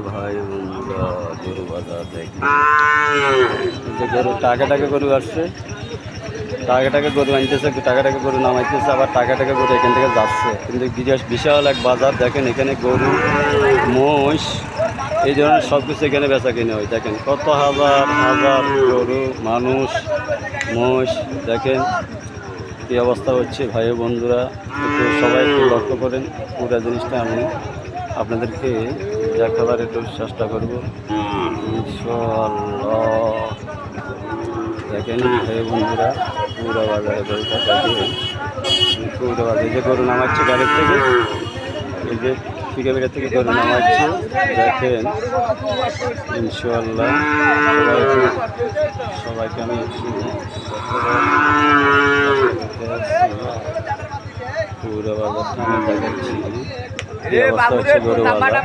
ভাই বন্ধুরা, গরু বাজার দেখি যে গরু টাকে গরু আসছে, টাকে গরু আনতেছে, টাকে গরু নামাইতেছে, আবার টাকে গরু এখান থেকে যাচ্ছে। কিন্তু বিশাল এক বাজার দেখেন, এখানে গরু মোষ এই ধরনের সব কিছু এখানে বেচা কিনে হয়। দেখেন কত হাজার হাজার গরু, মানুষ, মোষ, দেখেন কী অবস্থা হচ্ছে। ভাই বন্ধুরা, একটু সবাই একটু লক্ষ্য করেন, পুরো জিনিসটা আমি আপনাদেরকে দেখাবার একটু চেষ্টা করবো ইনশাআল্লাহ। দেখেন ভাই বন্ধুরা, পুরো বাজারে গরুটা দেখেন, পুরো বাজারে যে গরু নামাচ্ছে গাড়ির থেকে, এই যে পিকআপের থেকে গরু নামাচ্ছে দেখেন ইনশাআল্লাহ। সবাইকে আমি পুরো বাজারটা আমি দেখাচ্ছি। এই অবস্থা হচ্ছে গরু বাজার।